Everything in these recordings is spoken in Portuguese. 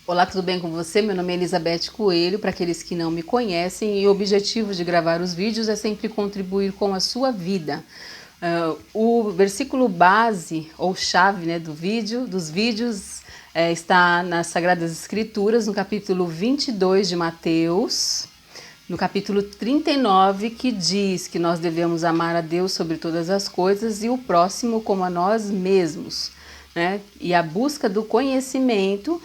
Olá, tudo bem com você? Meu nome é Elizabeth Coelho, para aqueles que não me conhecem, e o objetivo de gravar os vídeos é sempre contribuir com a sua vida. O versículo base ou chave, né, dos vídeos está nas Sagradas Escrituras, no capítulo 22 de Mateus, no capítulo 39, que diz que nós devemos amar a Deus sobre todas as coisas e o próximo como a nós mesmos, né? E a busca do conhecimento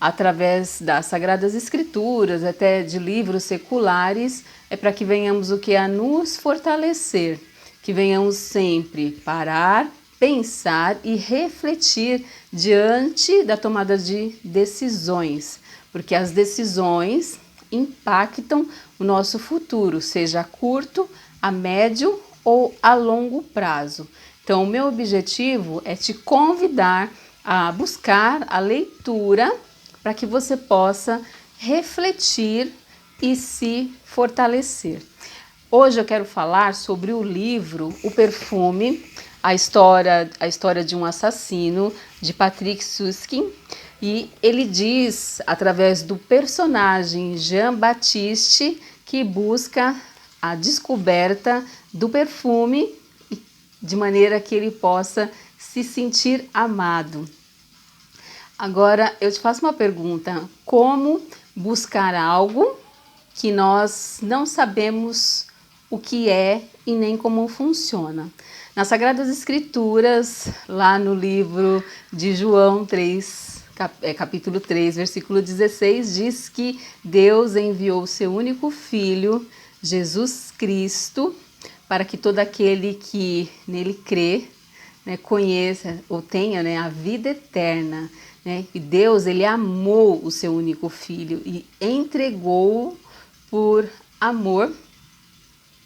através das Sagradas Escrituras, até de livros seculares, é para que venhamos o que? A nos fortalecer, que venhamos sempre parar, pensar e refletir diante da tomada de decisões, porque as decisões impactam o nosso futuro, seja a curto, a médio ou a longo prazo. Então, o meu objetivo é te convidar a buscar a leitura para que você possa refletir e se fortalecer. Hoje eu quero falar sobre o livro O Perfume, a história de um assassino, de Patrick Suskind, e ele diz, através do personagem Jean-Baptiste, que busca a descoberta do perfume de maneira que ele possa se sentir amado. Agora, eu te faço uma pergunta: como buscar algo que nós não sabemos o que é e nem como funciona? Nas Sagradas Escrituras, lá no livro de João 3, capítulo 3, versículo 16, diz que Deus enviou o seu único Filho, Jesus Cristo, para que todo aquele que nele crê, né, conheça ou tenha, né, a vida eterna. Né? E Deus, ele amou o seu único filho e entregou por amor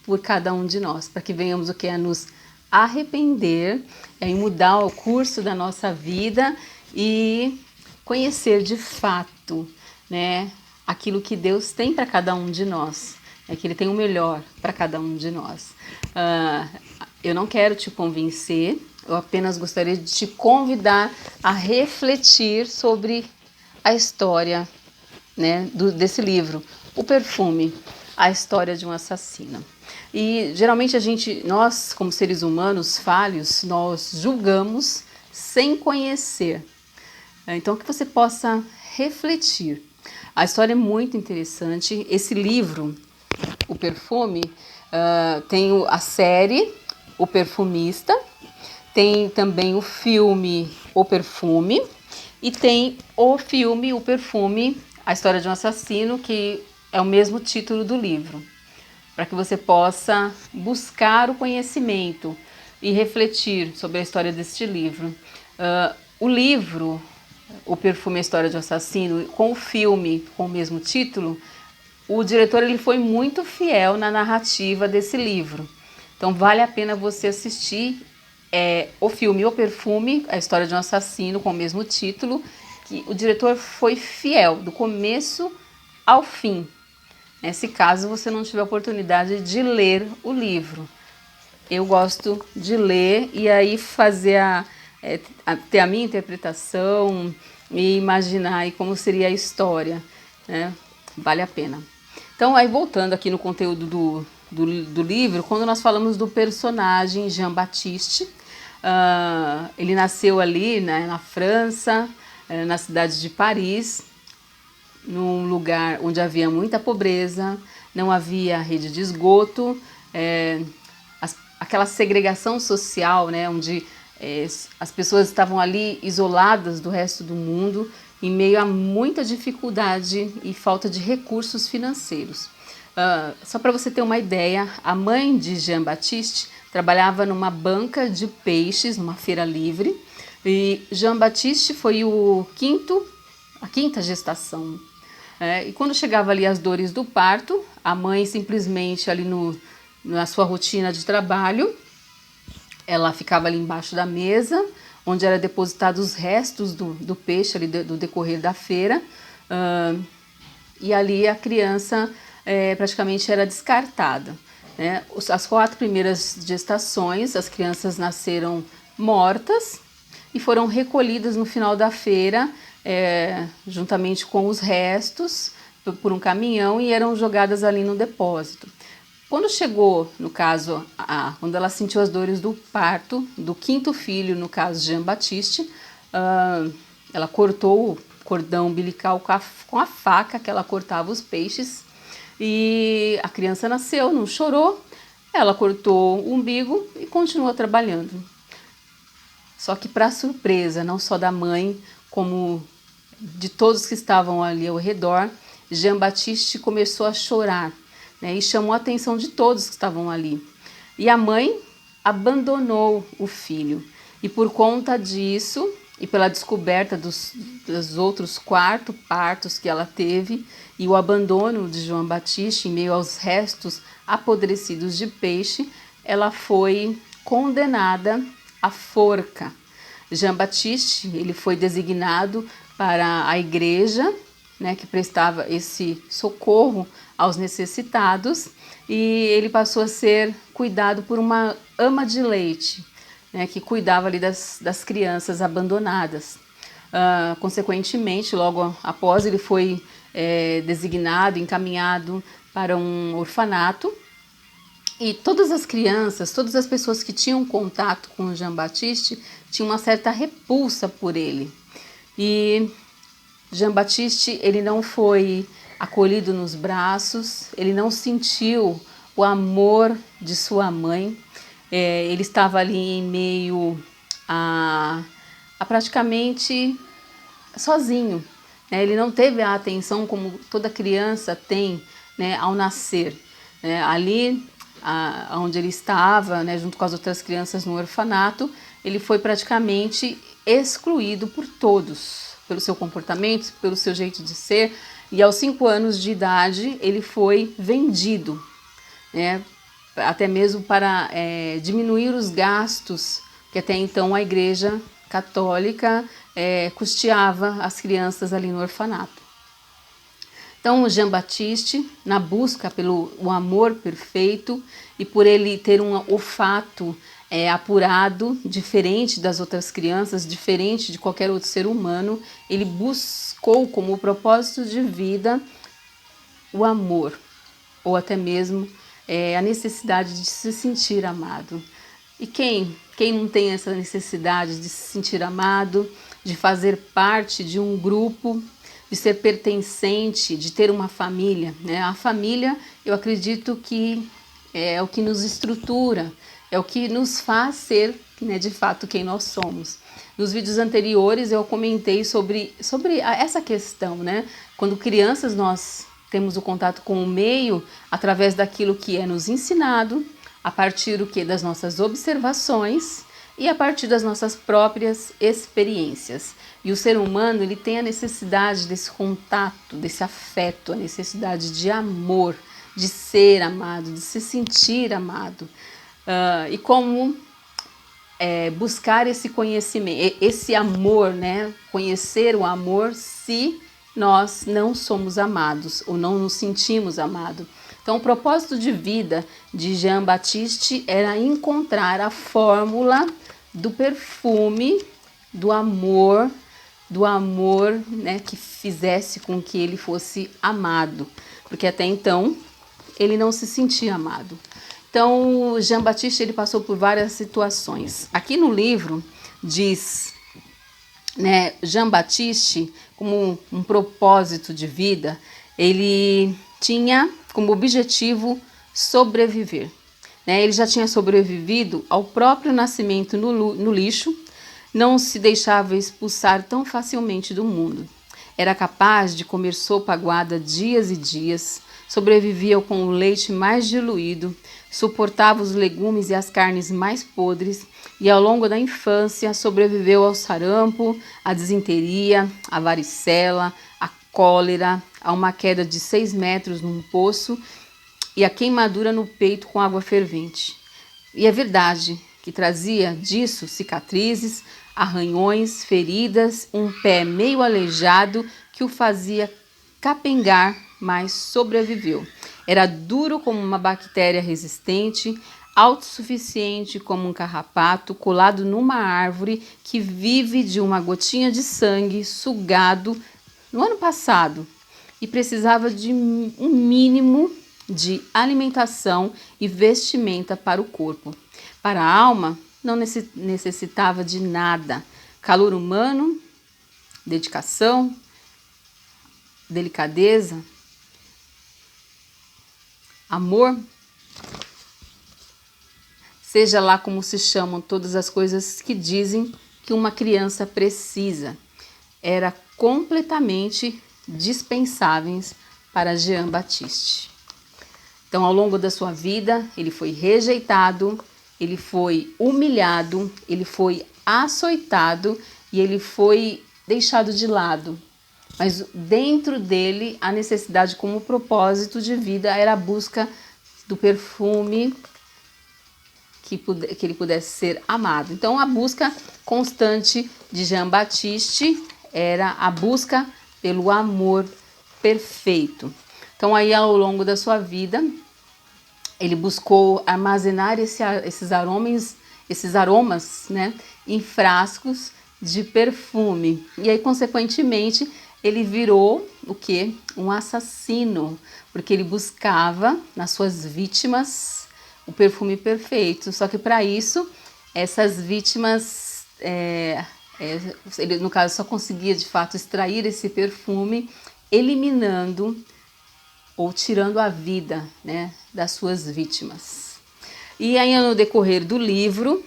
por cada um de nós, para que venhamos o que? A nos arrepender, em mudar o curso da nossa vida e conhecer de fato, né, aquilo que Deus tem para cada um de nós, que Ele tem o melhor para cada um de nós. Eu não quero te convencer, eu apenas gostaria de te convidar a refletir sobre a história, né, desse livro, O Perfume, a história de um assassino. E geralmente nós como seres humanos falhos, nós julgamos sem conhecer. Então que você possa refletir. A história é muito interessante. Esse livro, O Perfume, tem a série O Perfumista, tem também o filme O Perfume e tem o filme O Perfume, a história de um assassino, que é o mesmo título do livro, para que você possa buscar o conhecimento e refletir sobre a história deste livro. O livro O Perfume, a história de um assassino, com o filme com o mesmo título, o diretor ele foi muito fiel na narrativa desse livro. Então vale a pena você assistir o filme O Perfume, a história de um assassino, com o mesmo título, que o diretor foi fiel do começo ao fim. Se caso você não tiver a oportunidade de ler o livro, eu gosto de ler e aí fazer ter a minha interpretação e imaginar aí como seria a história, né? Vale a pena. Então, aí voltando aqui no conteúdo do livro, quando nós falamos do personagem Jean-Baptiste, ele nasceu ali, né, na França, na cidade de Paris, num lugar onde havia muita pobreza, não havia rede de esgoto, aquela segregação social, né, onde as pessoas estavam ali isoladas do resto do mundo, em meio a muita dificuldade e falta de recursos financeiros. Só para você ter uma ideia, a mãe de Jean-Baptiste trabalhava numa banca de peixes, numa feira livre, e Jean-Baptiste foi a quinta gestação. E quando chegava ali as dores do parto, a mãe simplesmente ali na sua rotina de trabalho, ela ficava ali embaixo da mesa, onde era depositado os restos do peixe ali do decorrer da feira, e ali a criança praticamente era descartada. Né? As 4 primeiras gestações, as crianças nasceram mortas e foram recolhidas no final da feira juntamente com os restos por um caminhão e eram jogadas ali no depósito. Quando chegou, no caso, quando ela sentiu as dores do parto do quinto filho, no caso Jean Baptiste, ela cortou o cordão umbilical com a faca que ela cortava os peixes e a criança nasceu, não chorou, ela cortou o umbigo e continuou trabalhando. Só que, para surpresa, não só da mãe, como de todos que estavam ali ao redor, Jean Baptiste começou a chorar, né, e chamou a atenção de todos que estavam ali. E a mãe abandonou o filho. E por conta disso, e pela descoberta dos outros 4 partos que ela teve, e o abandono de João Baptiste em meio aos restos apodrecidos de peixe, ela foi condenada à forca. Jean Baptiste, ele foi designado para a igreja, né, que prestava esse socorro aos necessitados, e ele passou a ser cuidado por uma ama de leite, né, que cuidava ali das crianças abandonadas. Consequentemente, logo após, ele foi designado, encaminhado para um orfanato, e todas as crianças, todas as pessoas que tinham contato com Jean Baptiste tinham uma certa repulsa por ele. E Jean Baptiste, ele não foi acolhido nos braços, ele não sentiu o amor de sua mãe. Ele estava ali em meio a praticamente sozinho, né? Ele não teve a atenção como toda criança tem, né, ao nascer. Ali onde ele estava, né, junto com as outras crianças no orfanato, ele foi praticamente excluído por todos, pelo seu comportamento, pelo seu jeito de ser, e aos 5 anos de idade ele foi vendido, né, até mesmo para diminuir os gastos que até então a Igreja Católica custeava as crianças ali no orfanato. Então, o Jean Baptiste, na busca pelo amor perfeito e por ele ter um olfato apurado, diferente das outras crianças, diferente de qualquer outro ser humano, ele buscou como propósito de vida o amor, ou até mesmo a necessidade de se sentir amado. E quem não tem essa necessidade de se sentir amado, de fazer parte de um grupo, de ser pertencente, de ter uma família, né? A família, eu acredito que é o que nos estrutura, é o que nos faz ser, né, de fato quem nós somos. Nos vídeos anteriores eu comentei sobre essa questão, né? Quando crianças nós temos o contato com o meio através daquilo que é nos ensinado, a partir das nossas observações e a partir das nossas próprias experiências. E o ser humano, ele tem a necessidade desse contato, desse afeto, a necessidade de amor, de ser amado, de se sentir amado. E como buscar esse conhecimento, esse amor, né? Conhecer o amor se nós não somos amados ou não nos sentimos amados. Então, o propósito de vida de Jean Baptiste era encontrar a fórmula do perfume, do amor, né, que fizesse com que ele fosse amado, porque até então ele não se sentia amado. Então, Jean Baptiste, ele passou por várias situações. Aqui no livro diz, né, Jean Baptiste, como um propósito de vida, ele tinha como objetivo sobreviver. Ele já tinha sobrevivido ao próprio nascimento no lixo, não se deixava expulsar tão facilmente do mundo. Era capaz de comer sopa aguada dias e dias, sobrevivia com o leite mais diluído, suportava os legumes e as carnes mais podres e ao longo da infância sobreviveu ao sarampo, à disenteria, à varicela, à cólera, a uma queda de 6 metros num poço e a queimadura no peito com água fervente. E é verdade que trazia disso cicatrizes, arranhões, feridas, um pé meio aleijado que o fazia capengar, mas sobreviveu. Era duro como uma bactéria resistente, autossuficiente como um carrapato colado numa árvore que vive de uma gotinha de sangue sugado no ano passado e precisava de um mínimo de alimentação e vestimenta para o corpo. Para a alma, não necessitava de nada. Calor humano, dedicação, delicadeza, amor, seja lá como se chamam todas as coisas que dizem que uma criança precisa, era completamente dispensáveis para Jean Baptiste. Então, ao longo da sua vida, ele foi rejeitado, ele foi humilhado, ele foi açoitado e ele foi deixado de lado. Mas dentro dele, a necessidade como propósito de vida era a busca do perfume que ele pudesse ser amado. Então, a busca constante de Jean Baptiste era a busca pelo amor perfeito. Então, aí ao longo da sua vida, ele buscou armazenar esses aromas, né, em frascos de perfume. E aí, consequentemente, ele virou o quê? Um assassino, porque ele buscava nas suas vítimas o perfume perfeito. Só que para isso, essas vítimas, ele no caso só conseguia de fato extrair esse perfume, eliminando ou tirando a vida, né, das suas vítimas. E aí no decorrer do livro,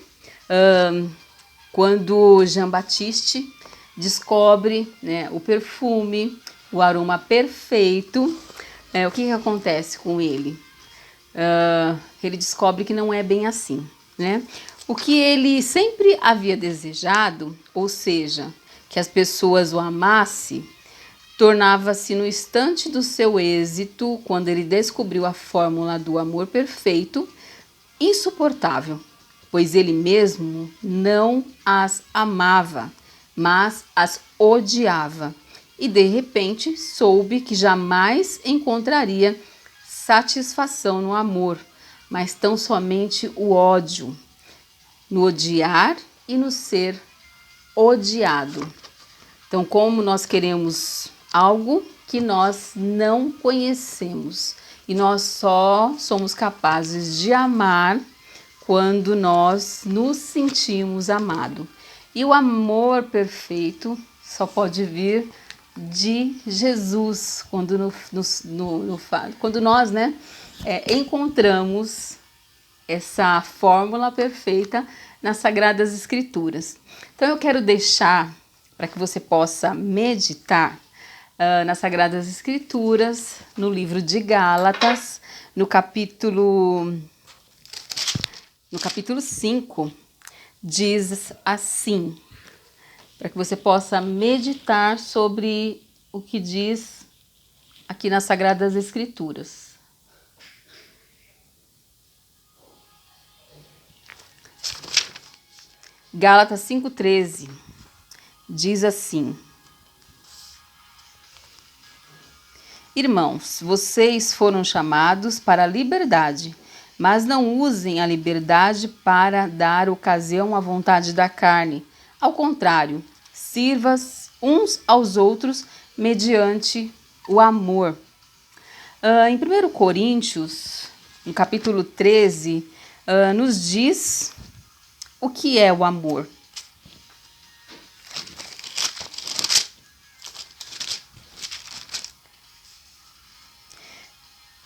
quando Jean Baptiste descobre, né, o perfume, o aroma perfeito, o que acontece com ele? Ele descobre que não é bem assim, né? O que ele sempre havia desejado, ou seja, que as pessoas o amassem, tornava-se no instante do seu êxito, quando ele descobriu a fórmula do amor perfeito, insuportável, pois ele mesmo não as amava, mas as odiava. E de repente soube que jamais encontraria satisfação no amor, mas tão somente o ódio, no odiar e no ser odiado. Então, como nós queremos algo que nós não conhecemos e nós só somos capazes de amar quando nós nos sentimos amados. E o amor perfeito só pode vir de Jesus, quando nós, né, encontramos essa fórmula perfeita nas Sagradas Escrituras. Então eu quero deixar para que você possa meditar nas Sagradas Escrituras, no livro de Gálatas, no capítulo 5, diz assim, para que você possa meditar sobre o que diz aqui nas Sagradas Escrituras. Gálatas 5,13 diz assim: Irmãos, vocês foram chamados para a liberdade, mas não usem a liberdade para dar ocasião à vontade da carne. Ao contrário, sirvam uns aos outros mediante o amor. Em 1 Coríntios, no capítulo 13, nos diz o que é o amor.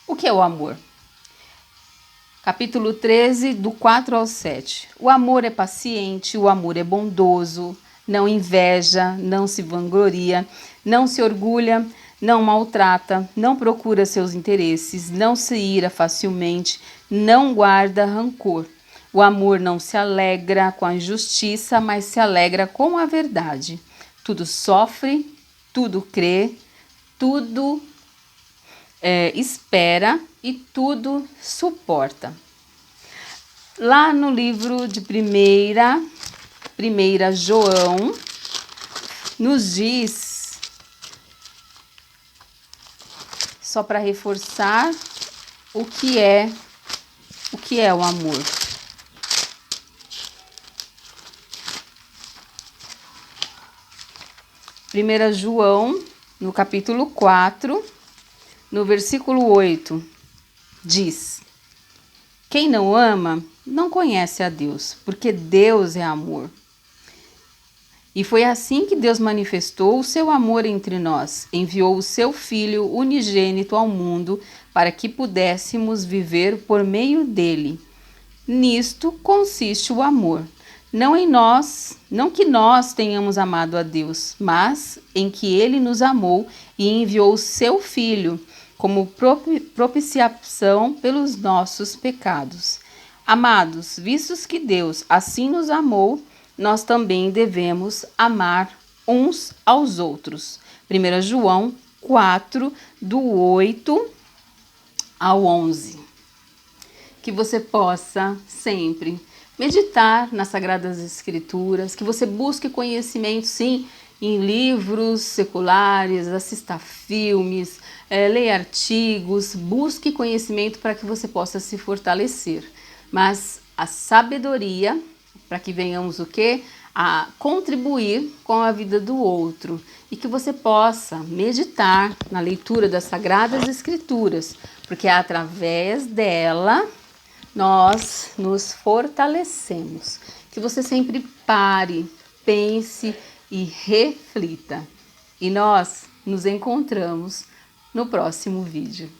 O que é o amor? Capítulo 13, do 4 ao 7. O amor é paciente, o amor é bondoso, não inveja, não se vangloria, não se orgulha, não maltrata, não procura seus interesses, não se ira facilmente, não guarda rancor. O amor não se alegra com a injustiça, mas se alegra com a verdade. Tudo sofre, tudo crê, tudo espera e tudo suporta. Lá no livro de 1 João, nos diz, só para reforçar, o que é O que é o amor? Primeira João, no capítulo 4, no versículo 8, diz: quem não ama não conhece a Deus, porque Deus é amor. E foi assim que Deus manifestou o seu amor entre nós. Enviou o seu Filho unigênito ao mundo para que pudéssemos viver por meio dele. Nisto consiste o amor. Não em nós, não que nós tenhamos amado a Deus, mas em que ele nos amou e enviou o seu Filho como propiciação pelos nossos pecados. Amados, vistos que Deus assim nos amou, nós também devemos amar uns aos outros. 1 João 4, do 8 ao 11. Que você possa sempre meditar nas Sagradas Escrituras, que você busque conhecimento, sim, em livros seculares, assista filmes, leia artigos, busque conhecimento para que você possa se fortalecer. Mas a sabedoria, para que venhamos o quê? A contribuir com a vida do outro e que você possa meditar na leitura das Sagradas Escrituras, porque através dela nós nos fortalecemos. Que você sempre pare, pense e reflita. E nós nos encontramos no próximo vídeo.